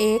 1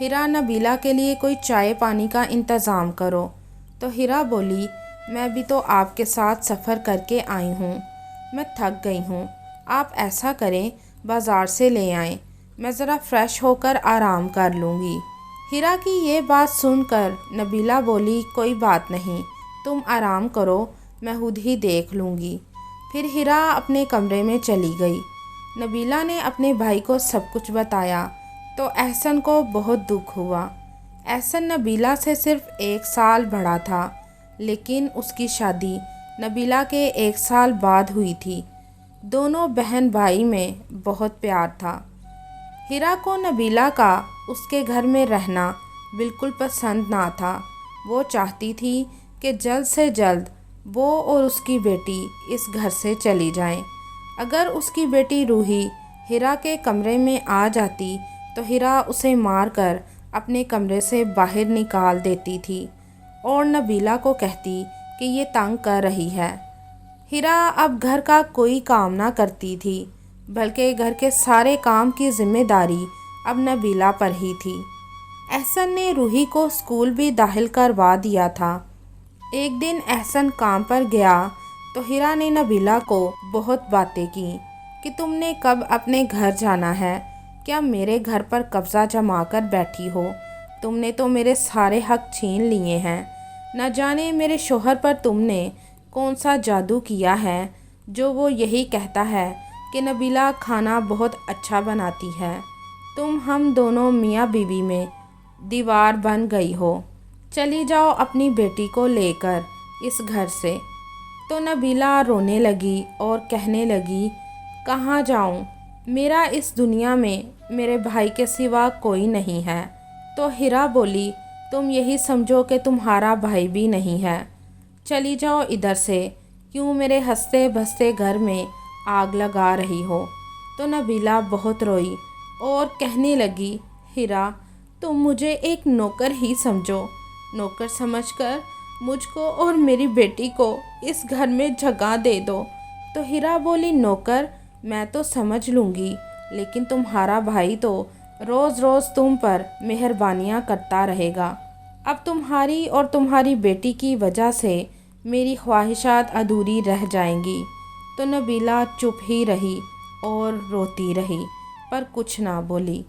ہیرا نبیلہ کے لیے کوئی چائے پانی کا انتظام کرو۔ تو ہیرا بولی میں بھی تو آپ کے ساتھ سفر کر کے آئی ہوں، میں تھک گئی ہوں، آپ ایسا کریں بازار سے لے آئیں، میں ذرا فریش ہو کر آرام کر لوں گی۔ ہیرا کی یہ بات سن کر نبیلہ بولی کوئی بات نہیں، تم آرام کرو، میں خود ہی دیکھ لوں گی۔ پھر ہیرا اپنے کمرے میں چلی گئی۔ نبیلہ نے اپنے بھائی کو سب کچھ بتایا تو احسن کو بہت دکھ ہوا۔ احسن نبیلہ سے صرف 1 سال بڑا تھا، لیکن اس کی شادی نبیلہ کے 1 سال بعد ہوئی تھی۔ دونوں بہن بھائی میں بہت پیار تھا۔ ہیرا کو نبیلہ کا اس کے گھر میں رہنا بالکل پسند نہ تھا۔ وہ چاہتی تھی کہ جلد سے جلد وہ اور اس کی بیٹی اس گھر سے چلی جائیں۔ اگر اس کی بیٹی روحی ہیرا کے کمرے میں آ جاتی تو ہیرا اسے مار کر اپنے کمرے سے باہر نکال دیتی تھی اور نبیلہ کو کہتی کہ یہ تنگ کر رہی ہے۔ ہیرا اب گھر کا کوئی کام نہ کرتی تھی، بلکہ گھر کے سارے کام کی ذمہ داری اب نبیلہ پر ہی تھی۔ احسن نے روحی کو اسکول بھی داخل کروا دیا تھا۔ ایک دن احسن کام پر گیا تو ہیرا نے نبیلہ کو بہت باتیں کی کہ تم نے کب اپنے گھر جانا ہے، کیا میرے گھر پر قبضہ جما کر بیٹھی ہو؟ تم نے تو میرے سارے حق چھین لیے ہیں، نہ جانے میرے شوہر پر تم نے کون سا جادو کیا ہے جو وہ یہی کہتا ہے کہ نبیلہ کھانا بہت اچھا بناتی ہے۔ تم ہم دونوں میاں بیوی میں دیوار بن گئی ہو، چلی جاؤ اپنی بیٹی کو لے کر اس گھر سے۔ تو نبیلہ رونے لگی اور کہنے لگی کہاں جاؤں، میرا اس دنیا میں میرے بھائی کے سوا کوئی نہیں ہے۔ تو ہیرا بولی تم یہی سمجھو کہ تمہارا بھائی بھی نہیں ہے، چلی جاؤ ادھر سے، کیوں میرے ہنستے بستے گھر میں آگ لگا رہی ہو؟ تو نبیلہ بہت روئی اور کہنے لگی ہیرا تم مجھے ایک نوکر ہی سمجھو، نوکر سمجھ کر مجھ کو اور میری بیٹی کو اس گھر میں جگہ دے دو۔ تو ہیرا بولی نوکر میں تو سمجھ لوں گی، لیکن تمہارا بھائی تو روز روز تم پر مہربانیاں کرتا رہے گا، اب تمہاری اور تمہاری بیٹی کی وجہ سے میری خواہشات ادھوری رہ جائیں گی۔ تو نبیلہ چپ ہی رہی اور روتی رہی پر کچھ نہ بولی۔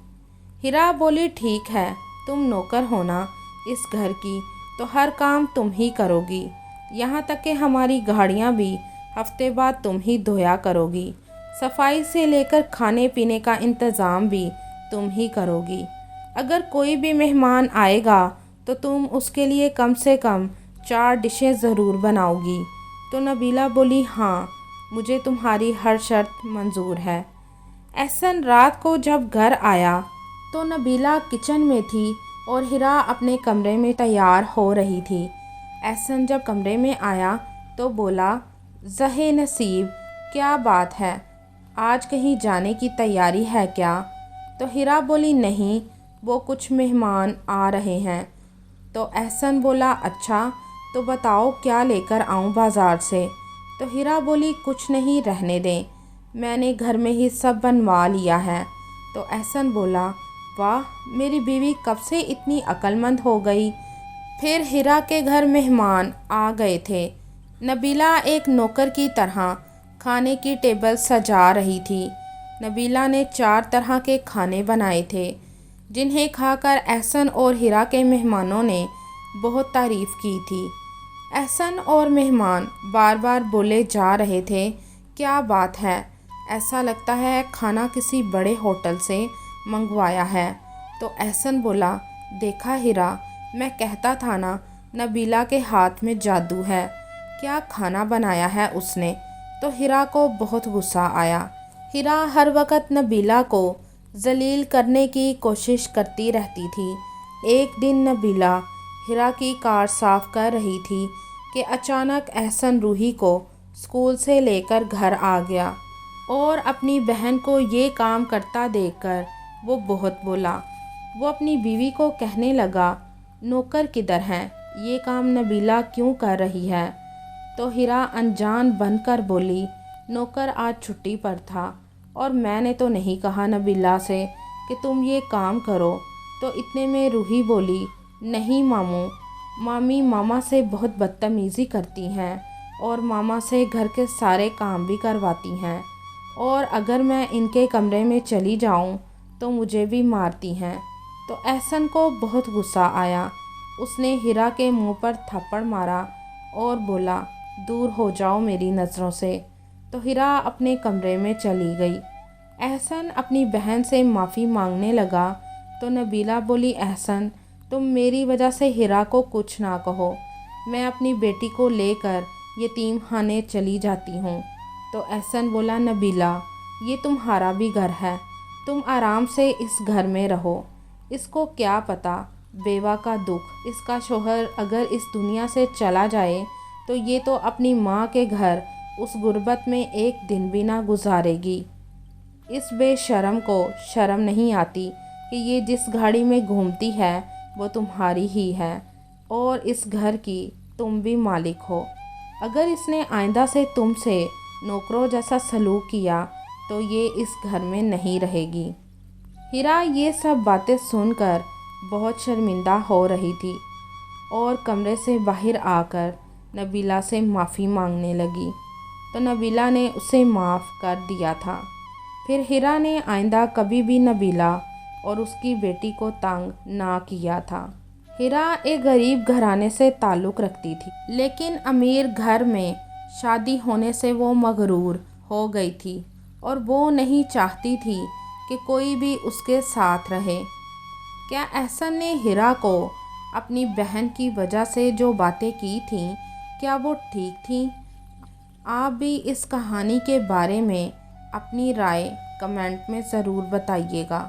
ہیرا بولی ٹھیک ہے، تم نوکر ہونا اس گھر کی تو ہر کام تم ہی کرو گی، یہاں تک کہ ہماری گاڑیاں بھی ہفتے بعد تم ہی دھویا کرو گی، صفائی سے لے کر کھانے پینے کا انتظام بھی تم ہی کرو گی، اگر کوئی بھی مہمان آئے گا تو تم اس کے لیے کم سے کم 4 ڈشیں ضرور بناؤ گی۔ تو نبیلہ بولی ہاں، مجھے تمہاری ہر شرط منظور ہے۔ احسن رات کو جب گھر آیا تو نبیلہ کچن میں تھی اور ہیرا اپنے کمرے میں تیار ہو رہی تھی۔ احسن جب کمرے میں آیا تو بولا زہے نصیب کیا بات ہے، آج کہیں جانے کی تیاری ہے کیا؟ تو ہیرا بولی نہیں، وہ کچھ مہمان آ رہے ہیں۔ تو احسن بولا اچھا، تو بتاؤ کیا لے کر آؤں بازار سے؟ تو ہیرا بولی کچھ نہیں، رہنے دیں، میں نے گھر میں ہی سب بنوا لیا ہے۔ تو احسن بولا واہ، میری بیوی کب سے اتنی عقل مند ہو گئی۔ پھر ہیرا کے گھر مہمان آ گئے تھے۔ نبیلہ ایک نوکر کی طرح کھانے کی ٹیبل سجا رہی تھی۔ نبیلہ نے 4 طرح کے کھانے بنائے تھے، جنہیں کھا کر احسن اور ہیرا کے مہمانوں نے بہت تعریف کی تھی۔ احسن اور مہمان بار بار بولے جا رہے تھے کیا بات ہے، ایسا لگتا ہے کھانا کسی بڑے ہوٹل سے منگوایا ہے۔ تو احسن بولا دیکھا ہیرا، میں کہتا تھا نا نبیلہ کے ہاتھ میں جادو ہے، کیا کھانا بنایا ہے اس نے۔ تو ہیرا کو بہت غصہ آیا۔ ہیرا ہر وقت نبیلہ کو ذلیل کرنے کی کوشش کرتی رہتی تھی۔ ایک دن نبیلہ ہیرا کی کار صاف کر رہی تھی کہ اچانک احسن روحی کو اسکول سے لے کر گھر آ گیا اور اپنی بہن کو یہ کام کرتا دیکھ کر وہ بہت بولا۔ وہ اپنی بیوی کو کہنے لگا نوکر کدھر ہیں، یہ کام نبیلہ کیوں کر رہی ہے؟ تو ہیرا انجان بن کر بولی نوکر آج چھٹی پر تھا اور میں نے تو نہیں کہا نبیلہ سے کہ تم یہ کام کرو، تو اتنے میں روحی بولی، نہیں ماموں، مامی ماما سے بہت بدتمیزی کرتی ہیں اور ماما سے گھر کے سارے کام بھی کرواتی ہیں، اور اگر میں ان کے کمرے میں چلی جاؤں تو مجھے بھی مارتی ہیں۔ تو احسن کو بہت غصہ آیا، اس نے ہیرا کے منہ پر تھپڑ مارا اور بولا، دور ہو جاؤ میری نظروں سے۔ تو ہیرا اپنے کمرے میں چلی گئی۔ احسن اپنی بہن سے معافی مانگنے لگا تو نبیلہ بولی، احسن تم میری وجہ سے ہیرا کو کچھ نہ کہو، میں اپنی بیٹی کو لے کر یتیم خانے چلی جاتی ہوں۔ تو احسن بولا، نبیلہ یہ تمہارا بھی گھر ہے، تم آرام سے اس گھر میں رہو، اس کو کیا پتہ بیوہ کا دکھ، اس کا شوہر اگر اس دنیا سے چلا جائے تو یہ تو اپنی ماں کے گھر اس غربت میں ایک دن بھی نہ گزارے گی۔ اس بے شرم کو شرم نہیں آتی کہ یہ جس گاڑی میں گھومتی ہے وہ تمہاری ہی ہے اور اس گھر کی تم بھی مالک ہو۔ اگر اس نے آئندہ سے تم سے نوکروں جیسا سلوک کیا تو یہ اس گھر میں نہیں رہے گی۔ ہیرا یہ سب باتیں سن کر بہت شرمندہ ہو رہی تھی اور کمرے سے باہر آ کر نبیلہ سے معافی مانگنے لگی، تو نبیلہ نے اسے معاف کر دیا تھا۔ پھر ہیرا نے آئندہ کبھی بھی نبیلہ اور اس کی بیٹی کو تنگ نہ کیا تھا۔ ہیرا ایک غریب گھرانے سے تعلق رکھتی تھی، لیکن امیر گھر میں شادی ہونے سے وہ مغرور ہو گئی تھی اور وہ نہیں چاہتی تھی کہ کوئی بھی اس کے ساتھ رہے۔ کیا احسن نے ہیرا کو اپنی بہن کی وجہ سے جو باتیں کی تھیں کیا وہ ٹھیک تھیں؟ آپ بھی اس کہانی کے بارے میں اپنی رائے کمنٹ میں ضرور بتائیے گا۔